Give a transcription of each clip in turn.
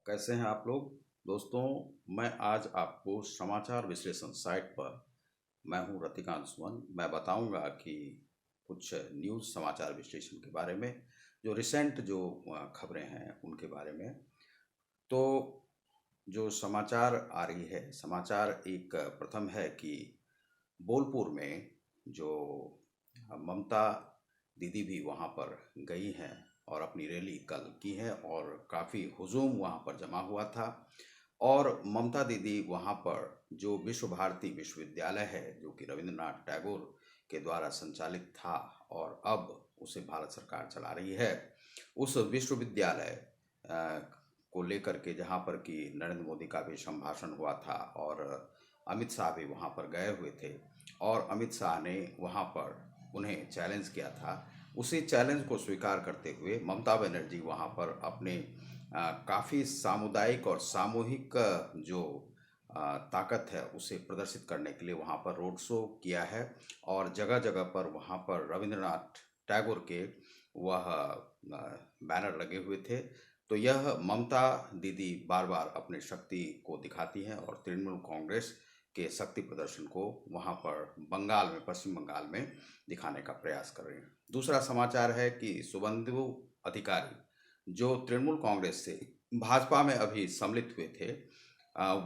कैसे हैं आप लोग। दोस्तों, मैं आज आपको समाचार विश्लेषण साइट पर, मैं हूं रतिकांत सुमन, मैं बताऊंगा कि कुछ न्यूज़ समाचार विश्लेषण के बारे में, जो रिसेंट जो खबरें हैं उनके बारे में। तो जो समाचार आ रही है, समाचार एक प्रथम है कि बोलपुर में जो ममता दीदी भी वहाँ पर गई हैं और अपनी रैली कल की है और काफ़ी हुजूम वहाँ पर जमा हुआ था। और ममता दीदी वहाँ पर जो विश्व भारती विश्वविद्यालय है, जो कि रविंद्रनाथ टैगोर के द्वारा संचालित था और अब उसे भारत सरकार चला रही है, उस विश्वविद्यालय को लेकर के जहाँ पर कि नरेंद्र मोदी का भी संभाषण हुआ था और अमित शाह भी वहाँ पर गए हुए थे और अमित शाह ने वहाँ पर उन्हें चैलेंज किया था। उसी चैलेंज को स्वीकार करते हुए ममता बनर्जी वहाँ पर अपने काफ़ी सामुदायिक और सामूहिक जो ताकत है उसे प्रदर्शित करने के लिए वहाँ पर रोड शो किया है और जगह जगह पर वहाँ पर रविंद्रनाथ टैगोर के वह बैनर लगे हुए थे। तो यह ममता दीदी बार बार अपनी शक्ति को दिखाती हैं और तृणमूल कांग्रेस के शक्ति प्रदर्शन को वहाँ पर बंगाल में, पश्चिम बंगाल में दिखाने का प्रयास कर रहे हैं। दूसरा समाचार है कि शुभेंदु अधिकारी जो तृणमूल कांग्रेस से भाजपा में अभी सम्मिलित हुए थे,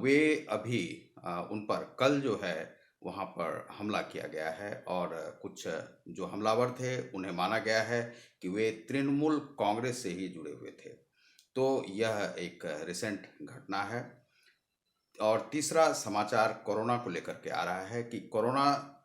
वे अभी उन पर कल जो है वहाँ पर हमला किया गया है और कुछ जो हमलावर थे उन्हें माना गया है कि वे तृणमूल कांग्रेस से ही जुड़े हुए थे। तो यह एक रिसेंट घटना है। और तीसरा समाचार कोरोना को लेकर के आ रहा है कि कोरोना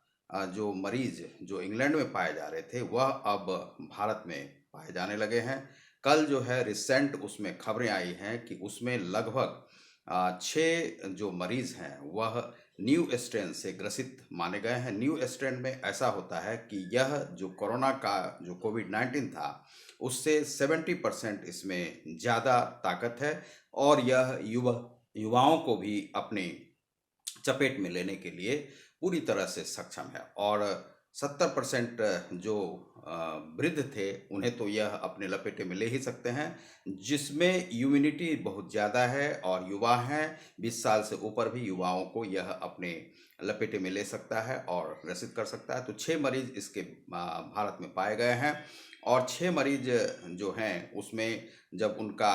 जो मरीज जो इंग्लैंड में पाए जा रहे थे वह अब भारत में पाए जाने लगे हैं। कल जो है रिसेंट उसमें खबरें आई हैं कि उसमें लगभग 6 जो मरीज हैं वह न्यू स्ट्रेन से ग्रसित माने गए हैं। न्यू स्ट्रेन में ऐसा होता है कि यह जो कोरोना का जो कोविड-19 था उससे 70% इसमें ज़्यादा ताकत है और यह युवाओं को भी अपने चपेट में लेने के लिए पूरी तरह से सक्षम है और 70% जो वृद्ध थे उन्हें तो यह अपने लपेटे में ले ही सकते हैं, जिसमें इम्यूनिटी बहुत ज़्यादा है और युवा हैं, 20 साल से ऊपर भी युवाओं को यह अपने लपेटे में ले सकता है और ग्रसित कर सकता है। तो 6 मरीज इसके भारत में पाए गए हैं और 6 मरीज जो हैं उसमें जब उनका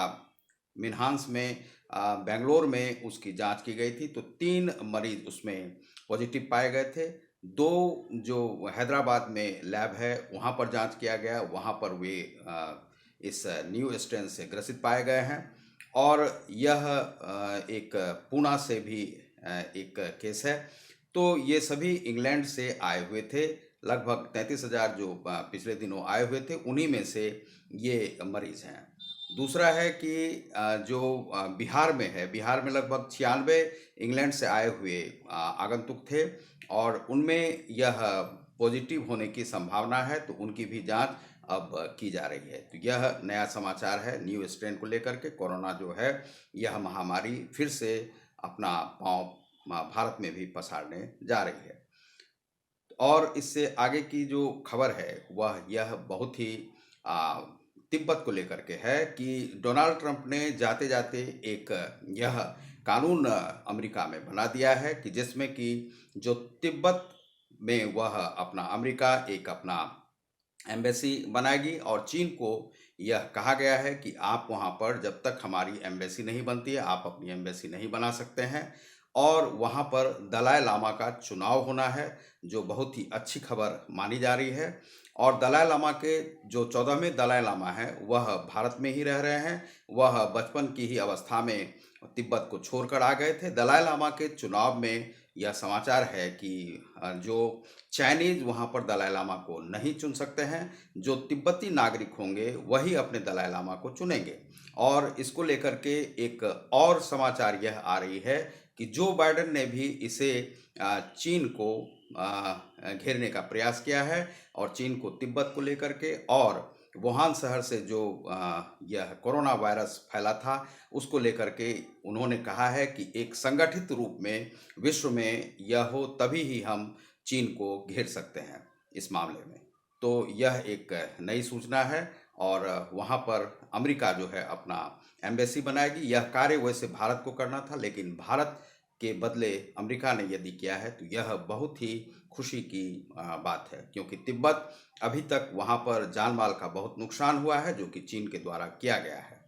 मिन्हांस में बेंगलोर में उसकी जांच की गई थी तो 3 मरीज उसमें पॉजिटिव पाए गए थे। 2 जो हैदराबाद में लैब है वहाँ पर जांच किया गया, वहाँ पर वे इस न्यू स्ट्रेन से ग्रसित पाए गए हैं और यह एक पूना से भी एक केस है। तो ये सभी इंग्लैंड से आए हुए थे, लगभग 33,000 जो पिछले दिनों आए हुए थे उन्हीं में से ये मरीज हैं। दूसरा है कि जो बिहार में है, बिहार में लगभग 96 इंग्लैंड से आए हुए आगंतुक थे और उनमें यह पॉजिटिव होने की संभावना है, तो उनकी भी जांच अब की जा रही है। तो यह नया समाचार है न्यू स्ट्रेन को लेकर के। कोरोना जो है यह महामारी फिर से अपना पांव भारत में भी पसारने जा रही है। और इससे आगे की जो खबर है वह यह बहुत ही तिब्बत को लेकर के है कि डोनाल्ड ट्रंप ने जाते जाते एक यह कानून अमेरिका में बना दिया है कि जिसमें कि जो तिब्बत में वह अपना अमेरिका एक अपना एम्बेसी बनाएगी और चीन को यह कहा गया है कि आप वहाँ पर जब तक हमारी एम्बेसी नहीं बनती है आप अपनी एम्बेसी नहीं बना सकते हैं। और वहाँ पर दलाई लामा का चुनाव होना है, जो बहुत ही अच्छी खबर मानी जा रही है। और दलाई लामा के जो 14वें दलाई लामा हैं वह भारत में ही रह रहे हैं। वह बचपन की ही अवस्था में तिब्बत को छोड़कर आ गए थे। दलाई लामा के चुनाव में यह समाचार है कि जो चाइनीज वहाँ पर दलाई लामा को नहीं चुन सकते हैं, जो तिब्बती नागरिक होंगे वही अपने दलाई लामा को चुनेंगे। और इसको लेकर के एक और समाचार यह आ रही है कि जो बाइडेन ने भी इसे चीन को घेरने का प्रयास किया है और चीन को तिब्बत को लेकर के और वुहान शहर से जो यह कोरोना वायरस फैला था उसको लेकर के उन्होंने कहा है कि एक संगठित रूप में विश्व में यह हो तभी ही हम चीन को घेर सकते हैं इस मामले में। तो यह एक नई सूचना है और वहाँ पर अमेरिका जो है अपना एम्बेसी बनाएगी। यह कार्य वैसे भारत को करना था, लेकिन भारत के बदले अमेरिका ने यदि किया है तो यह बहुत ही खुशी की बात है, क्योंकि तिब्बत अभी तक वहाँ पर जान माल का बहुत नुकसान हुआ है जो कि चीन के द्वारा किया गया है।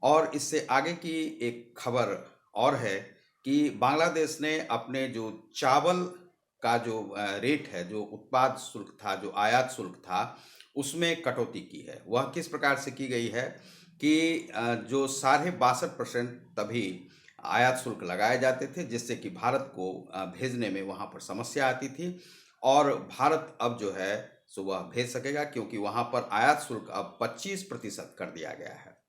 और इससे आगे की एक खबर और है कि बांग्लादेश ने अपने जो चावल का जो रेट है, जो उत्पाद शुल्क था, जो आयात शुल्क था, उसमें कटौती की है। वह किस प्रकार से की गई है कि जो 62.5% तभी आयात शुल्क लगाए जाते थे, जिससे कि भारत को भेजने में वहाँ पर समस्या आती थी। और भारत अब जो है सो वह भेज सकेगा, क्योंकि वहाँ पर आयात शुल्क अब 25% कर दिया गया है।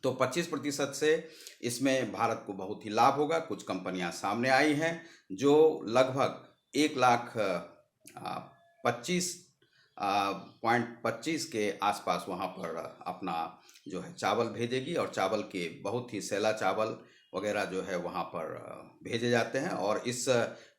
तो 25% से इसमें भारत को बहुत ही लाभ होगा। कुछ कंपनियां सामने आई हैं जो लगभग 1,25,25 के आसपास वहां पर अपना जो है चावल भेजेगी, और चावल के बहुत ही सैला चावल वगैरह जो है वहां पर भेजे जाते हैं। और इस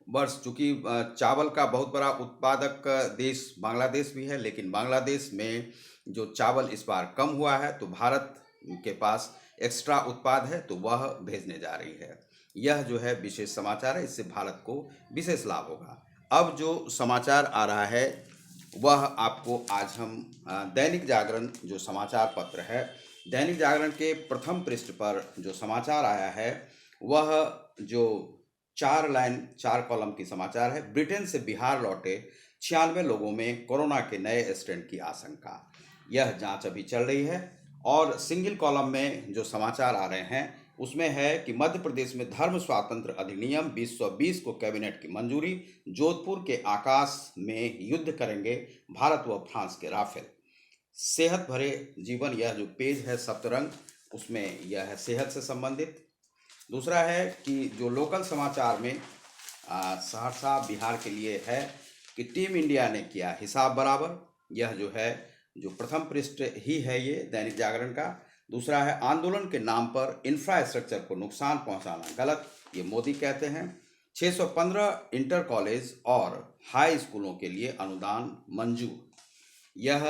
वर्ष चूंकि चावल का बहुत बड़ा उत्पादक देश बांग्लादेश भी है, लेकिन बांग्लादेश में जो चावल इस बार कम हुआ है, तो भारत के पास एक्स्ट्रा उत्पाद है तो वह भेजने जा रही है। यह जो है विशेष समाचार है, इससे भारत को विशेष लाभ होगा। अब जो समाचार आ रहा है वह आपको आज हम दैनिक जागरण जो समाचार पत्र है, दैनिक जागरण के प्रथम पृष्ठ पर जो समाचार आया है वह जो 4 लाइन 4 कॉलम की समाचार है। ब्रिटेन से बिहार लौटे 96 लोगों में कोरोना के नए स्ट्रेन की आशंका। यह जांच अभी चल रही है। और सिंगल कॉलम में जो समाचार आ रहे हैं उसमें है कि मध्य प्रदेश में धर्म स्वातंत्र अधिनियम 2020 को कैबिनेट की मंजूरी। जोधपुर के आकाश में युद्ध करेंगे भारत व फ्रांस के राफेल। सेहत भरे जीवन, यह जो पेज है सप्तरंग, उसमें यह है सेहत से संबंधित। दूसरा है कि जो लोकल समाचार में सहरसा बिहार के लिए है कि टीम इंडिया ने किया हिसाब बराबर। यह जो है जो प्रथम पृष्ठ ही है ये दैनिक जागरण का। दूसरा है आंदोलन के नाम पर इंफ्रास्ट्रक्चर को नुकसान पहुंचाना गलत, ये मोदी कहते हैं। 615 इंटर कॉलेज और हाई स्कूलों के लिए अनुदान मंजूर। यह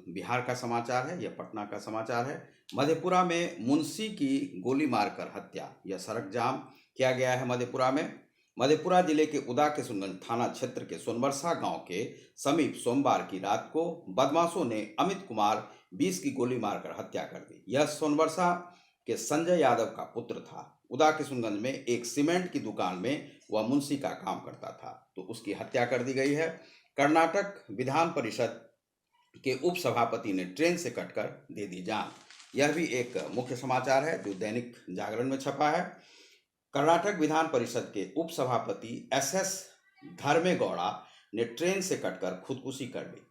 बिहार का समाचार है, यह पटना का समाचार है। मधेपुरा में मुंशी की गोली मारकर हत्या, यह सड़क जाम किया गया है मधेपुरा में। मधेपुरा जिले के उदा किशुनगंज थाना क्षेत्र के सोनबरसा गांव के समीप सोमवार की रात को बदमाशों ने अमित कुमार 20 की गोली मारकर हत्या कर दी। यह सोनबरसा के संजय यादव का पुत्र था। उदा किशुनगंज में एक सीमेंट की दुकान में वह मुंशी का काम करता था, तो उसकी हत्या कर दी गई है। कर्नाटक विधान परिषद के उप सभापति ने ट्रेन से कटकर दे दी जान। यह भी एक मुख्य समाचार है जो दैनिक जागरण में छपा है। कर्नाटक विधान परिषद के उप सभापति SS धर्मेगौड़ा ने ट्रेन से कटकर खुदकुशी कर ली।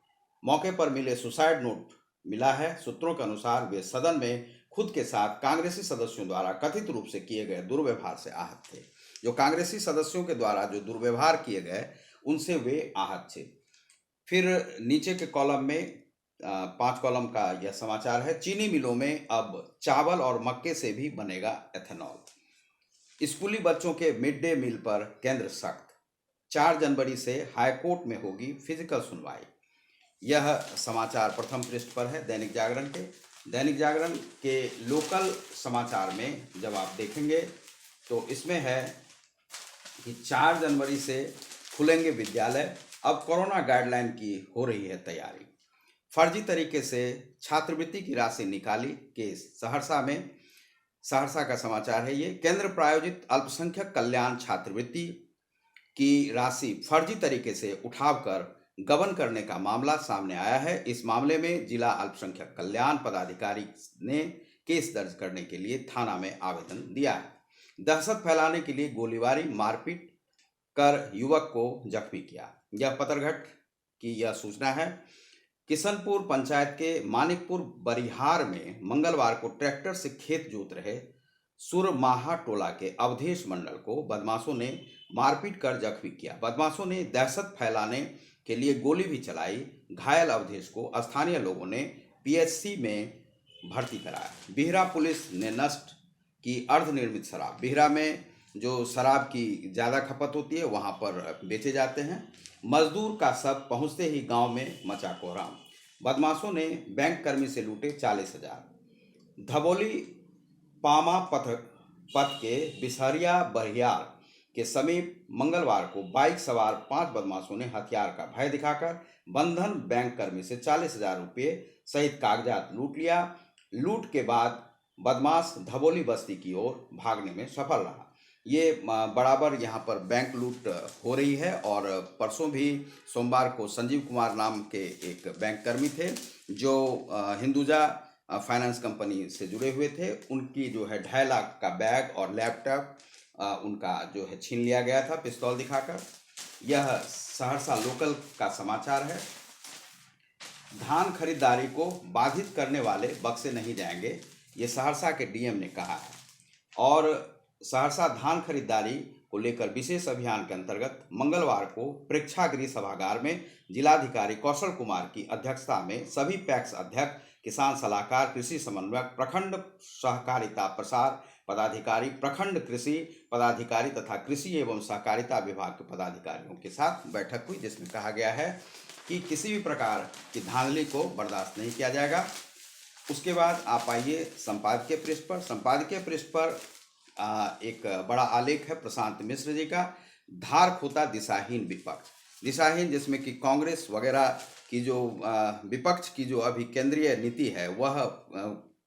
मौके पर मिले सुसाइड नोट मिला है। सूत्रों के अनुसार वे सदन में खुद के साथ कांग्रेसी सदस्यों द्वारा कथित रूप से किए गए दुर्व्यवहार से आहत थे। जो कांग्रेसी सदस्यों के द्वारा जो दुर्व्यवहार किए गए उनसे वे आहत थे। फिर नीचे के कॉलम में 5 कॉलम का यह समाचार है। चीनी मिलों में अब चावल और मक्के से भी बनेगा एथेनॉल। स्कूली बच्चों के मिड डे मील पर केंद्र सख्त। 4 जनवरी से हाईकोर्ट में होगी फिजिकल सुनवाई। यह समाचार प्रथम पृष्ठ पर है दैनिक जागरण के। दैनिक जागरण के लोकल समाचार में जब आप देखेंगे तो इसमें है कि 4 जनवरी से खुलेंगे विद्यालय। अब कोरोना गाइडलाइन की हो रही है तैयारी। फर्जी तरीके से छात्रवृत्ति की राशि निकाली केस सहरसा में। सहरसा का समाचार है ये। केंद्र प्रायोजित अल्पसंख्यक कल्याण छात्रवृत्ति की राशि फर्जी तरीके से उठाव कर गबन करने का मामला सामने आया है। इस मामले में जिला अल्पसंख्यक कल्याण पदाधिकारी ने केस दर्ज करने के लिए थाना में आवेदन दिया है। दहशत फैलाने के लिए गोलीबारी मारपीट कर युवक को जख्मी किया। यह पतरघट की यह सूचना है। किशनपुर पंचायत के मानिकपुर बरिहार में मंगलवार को ट्रैक्टर से खेत जोत रहे सुरमाहा टोला के अवधेश मंडल को बदमाशों ने मारपीट कर जख्मी किया। बदमाशों ने दहशत फैलाने के लिए गोली भी चलाई। घायल अवधेश को स्थानीय लोगों ने PHC में भर्ती कराया। बिहरा पुलिस ने नष्ट की अर्धनिर्मित शराब। बिहरा में जो शराब की ज़्यादा खपत होती है वहाँ पर बेचे जाते हैं। मजदूर का शव पहुँचते ही गांव में मचा कोहराम। बदमाशों ने बैंक कर्मी से लूटे 40,000। धबोली पामा पथ के बिसहरिया बहियार के समीप मंगलवार को बाइक सवार 5 बदमाशों ने हथियार का भय दिखाकर बंधन बैंक कर्मी से 40,000 रुपये सहित कागजात लूट लिया। लूट के बाद बदमाश धबोली बस्ती की ओर भागने में सफल रहा। ये बराबर यहाँ पर बैंक लूट हो रही है। और परसों भी सोमवार को संजीव कुमार नाम के एक बैंक कर्मी थे जो हिंदुजा फाइनेंस कंपनी से जुड़े हुए थे। उनकी जो है 2.5 लाख का बैग और लैपटॉप उनका जो है छीन लिया गया था पिस्तौल दिखाकर। यह सहरसा लोकल का समाचार है। धान खरीदारी को बाधित करने वाले बक्से नहीं जाएंगे, ये सहरसा के डीएम ने कहा है। और सहरसा धान खरीदारी को लेकर विशेष अभियान के अंतर्गत मंगलवार को प्रेक्षागृह सभागार में जिलाधिकारी कौशल कुमार की अध्यक्षता में सभी पैक्स अध्यक्ष, किसान सलाहकार, कृषि समन्वयक, प्रखंड सहकारिता प्रसार पदाधिकारी, प्रखंड कृषि पदाधिकारी तथा कृषि एवं सहकारिता विभाग के पदाधिकारियों के साथ बैठक हुई, जिसमें कहा गया है कि किसी भी प्रकार की धांधली को बर्दाश्त नहीं किया जाएगा। उसके बाद आप आइए संपादकीय पृष्ठ पर। संपादकीय पृष्ठ पर एक बड़ा आलेख है प्रशांत मिश्र जी का, धार खोता दिशाहीन विपक्ष। दिशाहीन जिसमें कि कांग्रेस वगैरह की जो विपक्ष की जो अभी केंद्रीय नीति है वह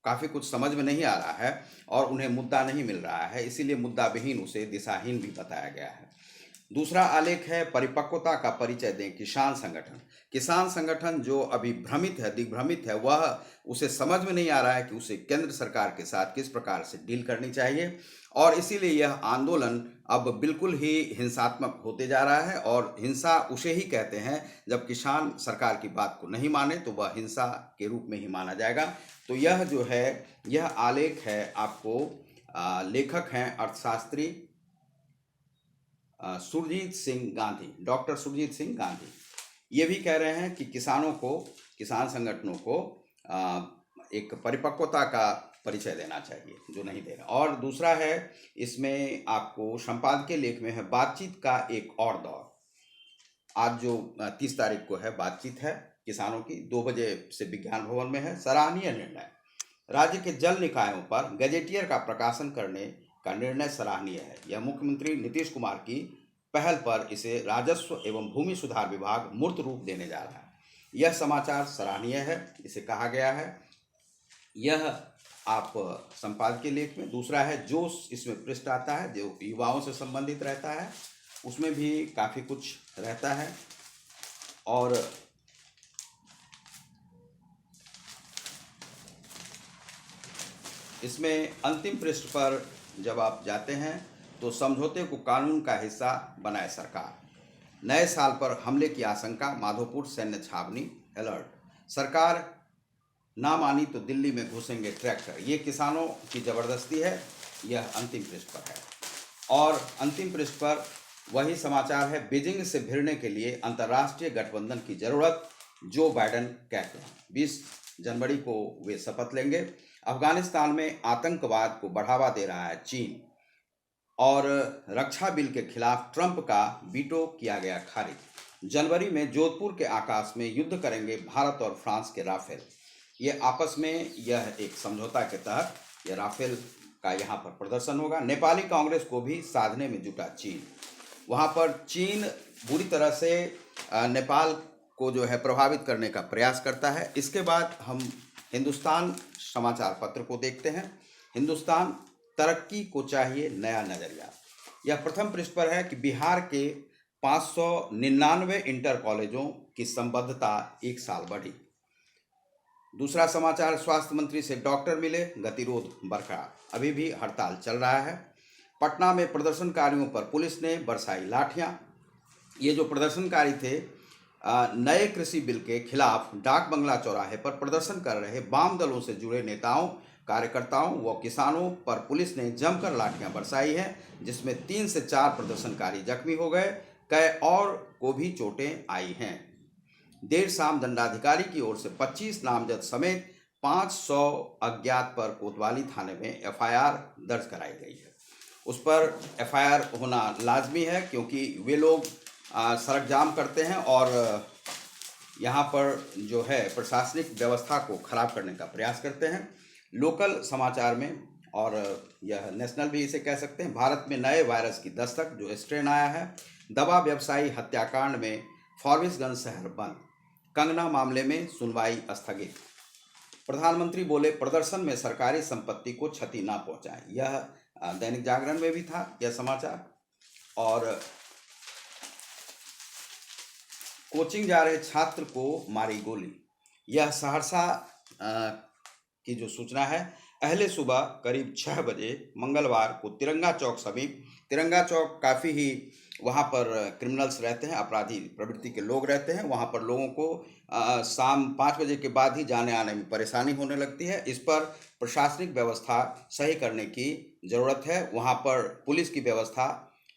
काफ़ी कुछ समझ में नहीं आ रहा है और उन्हें मुद्दा नहीं मिल रहा है, इसीलिए मुद्दा विहीन उसे दिशाहीन भी बताया गया है। दूसरा आलेख है परिपक्वता का परिचय दें किसान संगठन। किसान संगठन जो अभी भ्रमित है, दिग्भ्रमित है, वह उसे समझ में नहीं आ रहा है कि उसे केंद्र सरकार के साथ किस प्रकार से डील करनी चाहिए और इसीलिए यह आंदोलन अब बिल्कुल ही हिंसात्मक होते जा रहा है। और हिंसा उसे ही कहते हैं जब किसान सरकार की बात को नहीं माने तो वह हिंसा के रूप में ही माना जाएगा। तो यह जो है यह आलेख है आपको, लेखक हैं अर्थशास्त्री सुरजीत सिंह गांधी, डॉक्टर सुरजीत सिंह गांधी। ये भी कह रहे हैं कि किसानों को, किसान संगठनों को एक परिपक्वता का परिचय देना चाहिए जो नहीं दे रहा। और दूसरा है इसमें आपको संपादकीय लेख में है बातचीत का एक और दौर। आज जो 30 तारीख को है बातचीत है किसानों की, 2 बजे से विज्ञान भवन में है। सराहनीय निर्णय, राज्य के जल निकायों पर गजेटियर का प्रकाशन करने का निर्णय सराहनीय है। यह मुख्यमंत्री नीतीश कुमार की पहल पर इसे राजस्व एवं भूमि सुधार विभाग मूर्त रूप देने जा रहा है। यह समाचार सराहनीय है, इसे कहा गया है। यह आप संपादकीय लेख में। दूसरा है जोश, इसमें पृष्ठ आता है जो युवाओं से संबंधित रहता है, उसमें भी काफ़ी कुछ रहता है। और इसमें अंतिम पृष्ठ पर जब आप जाते हैं तो समझौते को कानून का हिस्सा बनाए सरकार। नए साल पर हमले की आशंका, माधोपुर सैन्य छावनी अलर्ट। सरकार ना मानी तो दिल्ली में घुसेंगे ट्रैक्टर। ये किसानों की ज़बरदस्ती है, यह अंतिम पृष्ठ पर है। और अंतिम पृष्ठ पर वही समाचार है, बीजिंग से भिड़ने के लिए अंतर्राष्ट्रीय गठबंधन की जरूरत, जो बाइडेन कहते हैं। 20 जनवरी को वे शपथ लेंगे। अफगानिस्तान में आतंकवाद को बढ़ावा दे रहा है चीन। और रक्षा बिल के खिलाफ ट्रंप का वीटो किया गया खारिज। जनवरी में जोधपुर के आकाश में युद्ध करेंगे भारत और फ्रांस के राफेल। ये आपस में यह एक समझौता के तहत यह राफेल का यहाँ पर प्रदर्शन होगा। नेपाली कांग्रेस को भी साधने में जुटा चीन। वहाँ पर चीन बुरी तरह से नेपाल को जो है प्रभावित करने का प्रयास करता है। इसके बाद हम हिंदुस्तान समाचार पत्र को देखते हैं। हिंदुस्तान, तरक्की को चाहिए नया नजरिया। यह प्रथम पृष्ठ पर है कि बिहार के 599 इंटर कॉलेजों की संबद्धता 1 साल बढ़ी। दूसरा समाचार, स्वास्थ्य मंत्री से डॉक्टर मिले, गतिरोध बरकरार, अभी भी हड़ताल चल रहा है। पटना में प्रदर्शनकारियों पर पुलिस ने बरसाई लाठियां। ये जो प्रदर्शनकारी थे नए कृषि बिल के खिलाफ डाक बंगला चौराहे पर प्रदर्शन कर रहे वाम दलों से जुड़े नेताओं, कार्यकर्ताओं व किसानों पर पुलिस ने जमकर लाठियां बरसाई हैं, जिसमें 3 से 4 प्रदर्शनकारी जख्मी हो गए, कई और को भी चोटें आई हैं। देर शाम दंडाधिकारी की ओर से 25 नामजद समेत 500 अज्ञात पर कोतवाली थाने में एफआईआर दर्ज कराई गई है। उस पर एफआईआर होना लाजमी है क्योंकि वे लोग सड़क जाम करते हैं और यहाँ पर जो है प्रशासनिक व्यवस्था को खराब करने का प्रयास करते हैं। लोकल समाचार में, और यह नेशनल भी इसे कह सकते हैं, भारत में नए वायरस की दस्तक, जो स्ट्रेन आया है। दवा व्यवसायी हत्याकांड में फॉरबिसगंज शहर बंद, कंगना मामले में सुनवाई स्थगित। प्रधानमंत्री बोले प्रदर्शन में सरकारी संपत्ति को क्षति ना पहुंचाए। यह दैनिक जागरण में भी था यह समाचार। और कोचिंग जा रहे छात्र को मारी गोली, यह सहरसा की जो सूचना है। अहले सुबह करीब 6 बजे मंगलवार को तिरंगा चौक समीप, तिरंगा चौक काफ़ी ही वहाँ पर क्रिमिनल्स रहते हैं, अपराधी प्रवृत्ति के लोग रहते हैं। वहाँ पर लोगों को शाम 5 बजे के बाद ही जाने आने में परेशानी होने लगती है। इस पर प्रशासनिक व्यवस्था सही करने की ज़रूरत है। वहाँ पर पुलिस की व्यवस्था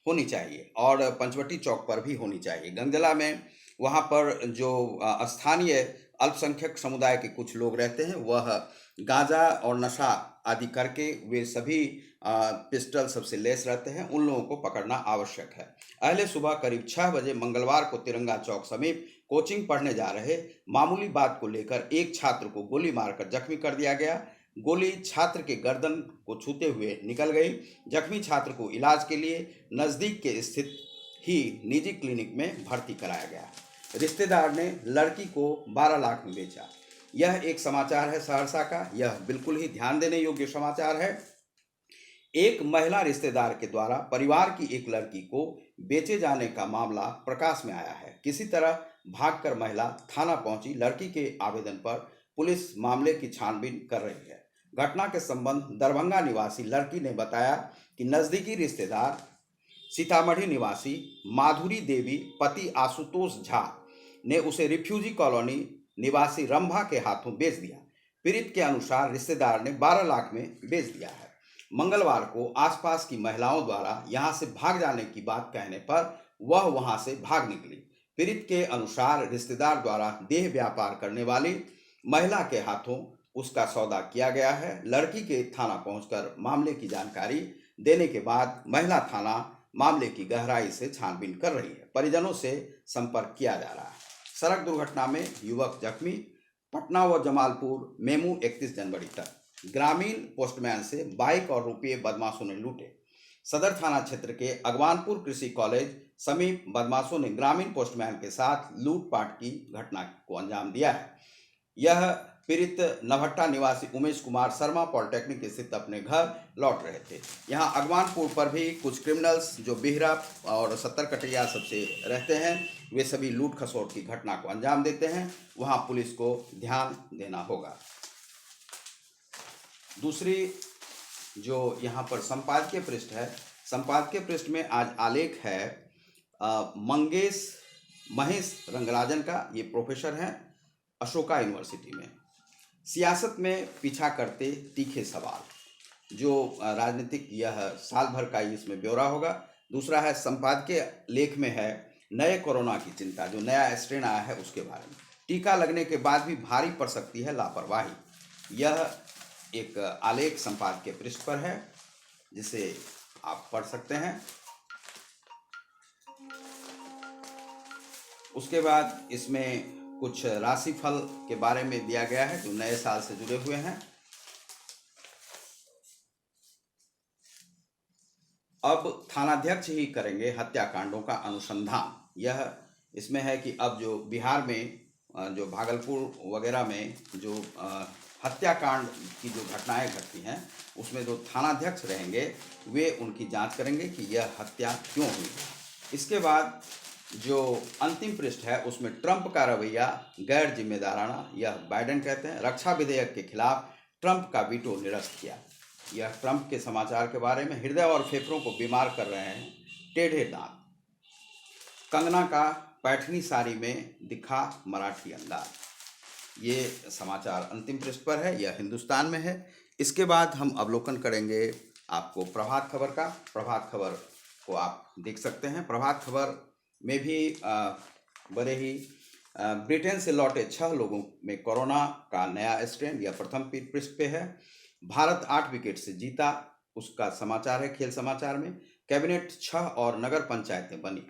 होनी चाहिए और पंचवटी चौक पर भी होनी चाहिए। गंगजला में वहाँ पर जो स्थानीय अल्पसंख्यक समुदाय के कुछ लोग रहते हैं, वह गांजा और नशा आदि करके वे सभी पिस्टल सबसे लैस रहते हैं। उन लोगों को पकड़ना आवश्यक है। अहले सुबह करीब 6 बजे मंगलवार को तिरंगा चौक समीप कोचिंग पढ़ने जा रहे मामूली बात को लेकर एक छात्र को गोली मारकर जख्मी कर दिया गया। गोली छात्र के गर्दन को छूते हुए निकल गई। जख्मी छात्र को इलाज के लिए नज़दीक के स्थित ही निजी क्लिनिक में भर्ती कराया गया। रिश्तेदार ने लड़की को 12 लाख में बेचा। यह एक समाचार है सहरसा का। यह बिल्कुल ही ध्यान देने योग्य समाचार है। एक महिला रिश्तेदार के द्वारा परिवार की एक लड़की को बेचे जाने का मामला प्रकाश में आया है। किसी तरह भागकर महिला थाना पहुंची। लड़की के आवेदन पर पुलिस मामले की छानबीन कर रही है। घटना के संबंध दरभंगा निवासी लड़की ने बताया कि नज़दीकी रिश्तेदार सीतामढ़ी निवासी माधुरी देवी पति आशुतोष झा ने उसे रिफ्यूजी कॉलोनी निवासी रंभा के हाथों बेच दिया। पीड़ित के अनुसार रिश्तेदार ने 12 लाख में बेच दिया है। मंगलवार को आसपास की महिलाओं द्वारा यहां से भाग जाने की बात कहने पर वह वहां से भाग निकली। पीड़ित के अनुसार रिश्तेदार द्वारा देह व्यापार करने वाली महिला के हाथों उसका सौदा किया गया है। लड़की के थाना पहुंचकर मामले की जानकारी देने के बाद महिला थाना मामले की गहराई से छानबीन कर रही है। परिजनों से संपर्क किया जा रहा है। सड़क दुर्घटना में युवक जख्मी। पटना व जमालपुर मेमू 31 जनवरी तक। ग्रामीण पोस्टमैन से बाइक और रुपये बदमाशों ने लूटे। सदर थाना क्षेत्र के अगवानपुर कृषि कॉलेज समीप बदमाशों ने ग्रामीण पोस्टमैन के साथ लूटपाट की घटना को अंजाम दिया है। यह पीड़ित नभट्टा निवासी उमेश कुमार शर्मा पॉलिटेक्निक स्थित अपने घर लौट रहे थे। यहाँ अगवानपुर पर भी कुछ क्रिमिनल्स जो बिहरा और 70 कटरिया सबसे रहते हैं, वे सभी लूट खसोट की घटना को अंजाम देते हैं। वहाँ पुलिस को ध्यान देना होगा। दूसरी जो यहाँ पर संपादकीय पृष्ठ है, संपादकीय पृष्ठ में आज आलेख है महेश रंगराजन का। ये प्रोफेसर हैं अशोका यूनिवर्सिटी में। सियासत में पीछा करते तीखे सवाल, जो राजनीतिक यह साल भर का इसमें ब्यौरा होगा। दूसरा है संपादकीय लेख में है नए कोरोना की चिंता, जो नया स्ट्रेन आया है उसके बारे में। टीका लगने के बाद भी भारी पड़ सकती है लापरवाही। यह एक आलेख संपादकीय पृष्ठ पर है, जिसे आप पढ़ सकते हैं। उसके बाद इसमें कुछ राशिफल के बारे में दिया गया है जो नए साल से जुड़े हुए हैं। अब थानाध्यक्ष ही करेंगे हत्याकांडों का अनुसंधान। यह इसमें है कि अब जो बिहार में जो भागलपुर वगैरह में जो हत्याकांड की जो घटनाएं घटती हैं, उसमें जो थानाध्यक्ष रहेंगे वे उनकी जांच करेंगे कि यह हत्या क्यों हुई। इसके बाद जो अंतिम पृष्ठ है उसमें ट्रंप का रवैया गैर जिम्मेदाराना, यह बाइडेन कहते हैं। रक्षा विधेयक के खिलाफ ट्रंप का वीटो निरस्त किया। यह ट्रंप के समाचार के बारे में। हृदय और फेफड़ों को बीमार कर रहे हैं टेढ़े दांत। कंगना का पैठनी साड़ी में दिखा मराठी अंदाज। ये समाचार अंतिम पृष्ठ पर है, यह हिंदुस्तान में है। इसके बाद हम अवलोकन करेंगे आपको प्रभात खबर का। प्रभात खबर को आप देख सकते हैं। प्रभात खबर में भी बड़े ही ब्रिटेन से लौटे 6 लोगों में कोरोना का नया स्ट्रेन, यह प्रथम पृष्ठ पे है। भारत 8 विकेट से जीता, उसका समाचार है खेल समाचार में। कैबिनेट 6 और नगर पंचायतें बनी।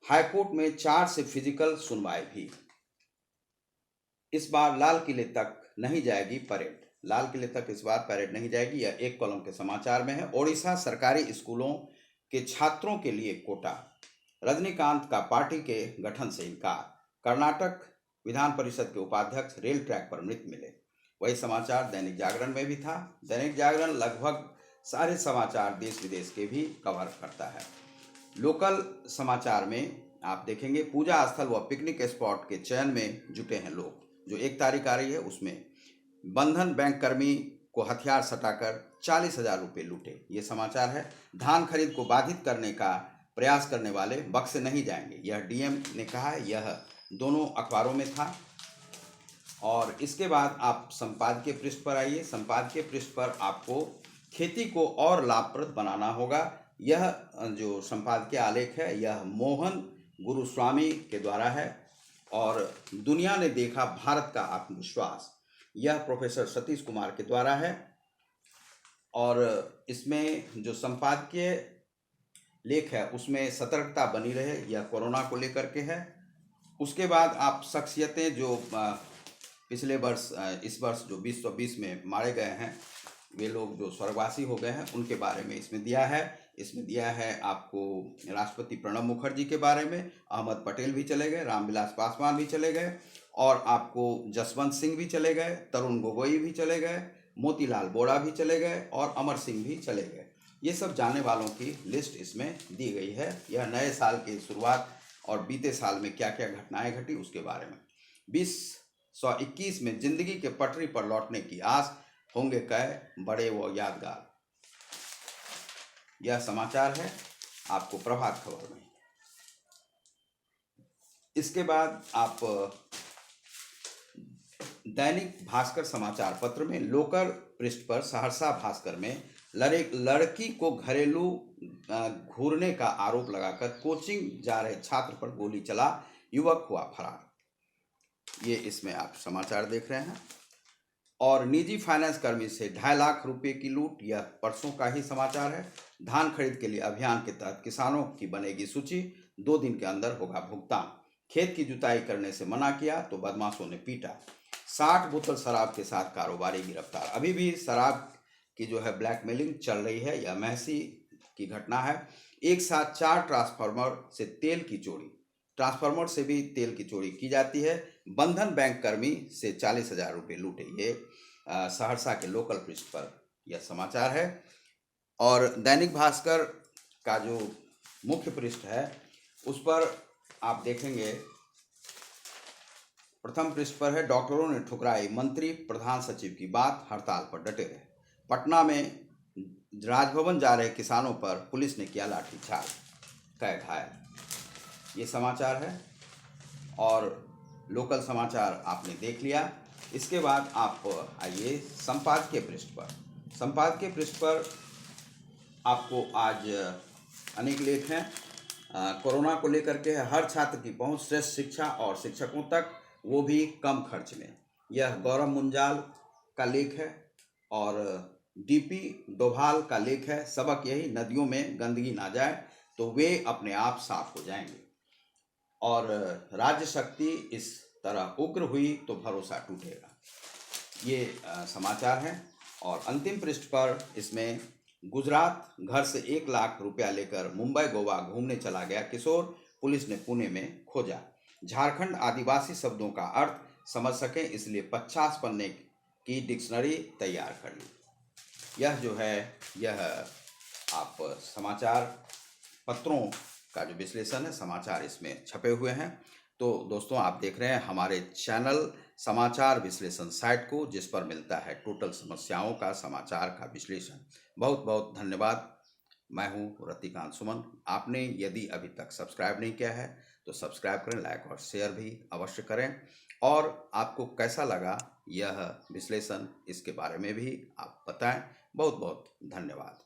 हाईकोर्ट में 4 से फिजिकल सुनवाई भी। इस बार लाल किले तक नहीं जाएगी परेड। लाल किले तक इस बार परेड नहीं जाएगी, यह एक कॉलम के समाचार में है। ओडिशा सरकारी स्कूलों के छात्रों के लिए कोटा। रजनीकांत का पार्टी के गठन से इनकार। कर्नाटक विधान परिषद के उपाध्यक्ष रेल ट्रैक पर मृत मिले। वही समाचार दैनिक जागरण में भी था। दैनिक जागरण लगभग सारे समाचार देश विदेश के भी कवर करता है। लोकल समाचार में आप देखेंगे पूजा स्थल व पिकनिक स्पॉट के चयन में जुटे हैं लोग। जो 1 तारीख आ रही है उसमें बंधन बैंक कर्मी को हथियार सटाकर 40,000 रुपये लूटे, ये समाचार है। धान खरीद को बाधित करने का प्रयास करने वाले बख्शे नहीं जाएंगे, यह डीएम ने कहा है। यह दोनों अखबारों में था। और इसके बाद आप संपादकीय पृष्ठ पर आइए। संपादकीय पृष्ठ पर आपको खेती को और लाभप्रद बनाना होगा। यह जो संपादकीय आलेख है यह मोहन गुरुस्वामी के द्वारा है। और दुनिया ने देखा भारत का आत्मविश्वास, यह प्रोफेसर सतीश कुमार के द्वारा है। और इसमें जो संपादकीय लेख है उसमें सतर्कता बनी रहे, यह कोरोना को लेकर के है। उसके बाद आप शख्सियतें जो पिछले वर्ष इस वर्ष जो 2020 में मारे गए हैं, वे लोग जो स्वर्गवासी हो गए हैं उनके बारे में इसमें दिया है। इसमें दिया है आपको राष्ट्रपति प्रणब मुखर्जी के बारे में, अहमद पटेल भी चले गए, रामविलास पासवान भी चले गए, और आपको जसवंत सिंह भी चले गए, तरुण गोगोई भी चले गए, मोतीलाल वोरा भी चले गए और अमर सिंह भी चले गए। ये सब जाने वालों की लिस्ट इसमें दी गई है। यह नए साल की शुरुआत और बीते साल में क्या क्या घटनाएं घटी उसके बारे में। 2021 में जिंदगी के पटरी पर लौटने की आस, होंगे कै बड़े व यादगार, यह समाचार है आपको प्रभात खबर में। इसके बाद आप दैनिक भास्कर समाचार पत्र में लोकल पृष्ठ पर सहरसा भास्कर में लड़की को घरेलू घूरने का आरोप लगाकर कोचिंग जा रहे छात्र पर गोली चला, युवक हुआ फरार। ये इसमें आप समाचार देख रहे हैं। और निजी फाइनेंस कर्मी से 2.5 लाख रुपए की लूट, यह परसों का ही समाचार है। धान खरीद के लिए अभियान के तहत किसानों की बनेगी सूची, 2 दिन के अंदर होगा भुगतान। खेत की जुताई करने से मना किया तो बदमाशों ने पीटा। 60 बोतल शराब के साथ कारोबारी गिरफ्तार। अभी भी शराब की जो है ब्लैकमेलिंग चल रही है, यह महसी की घटना है। एक साथ 4 ट्रांसफार्मर से तेल की चोरी, ट्रांसफार्मर से भी तेल की चोरी की जाती है। बंधन बैंक कर्मी से 40,000 रुपये लूटे, ये सहरसा के लोकल पृष्ठ पर यह समाचार है। और दैनिक भास्कर का जो मुख्य पृष्ठ है उस पर आप देखेंगे प्रथम पृष्ठ पर है, डॉक्टरों ने ठुकराई मंत्री प्रधान सचिव की बात, हड़ताल पर डटे रहे। पटना में राजभवन जा रहे किसानों पर पुलिस ने किया लाठीचार्ज, कई घायल, ये समाचार है। और लोकल समाचार आपने देख लिया। इसके बाद आप आइए संपादकीय पृष्ठ पर। संपादकीय पृष्ठ पर आपको आज अनेक लेख हैं। कोरोना को लेकर के हर छात्र की पहुंच, श्रेष्ठ शिक्षा और शिक्षकों तक, वो भी कम खर्च में, यह गौरव मुंजाल का लेख है। और डीपी डोभाल का लेख है, सबक यही, नदियों में गंदगी ना जाए तो वे अपने आप साफ हो जाएंगे। और राज्य शक्ति इस तरह उग्र हुई तो भरोसा टूटेगा, ये समाचार हैं। और अंतिम पृष्ठ पर इसमें गुजरात घर से 1 लाख रुपया लेकर मुंबई गोवा घूमने चला गया किशोर, पुलिस ने पुणे में खोजा। झारखंड आदिवासी शब्दों का अर्थ समझ सकें इसलिए 50 पन्ने की डिक्शनरी तैयार कर ली। यह जो है यह आप समाचार पत्रों का जो विश्लेषण है, समाचार इसमें छपे हुए हैं। तो दोस्तों आप देख रहे हैं हमारे चैनल समाचार विश्लेषण साइट को, जिस पर मिलता है टोटल समस्याओं का समाचार का विश्लेषण। बहुत बहुत धन्यवाद। मैं हूं रतिकांत सुमन। आपने यदि अभी तक सब्सक्राइब नहीं किया है तो सब्सक्राइब करें, लाइक और शेयर भी अवश्य करें। और आपको कैसा लगा यह विश्लेषण, इसके बारे में भी आप बताएं। बहुत बहुत धन्यवाद।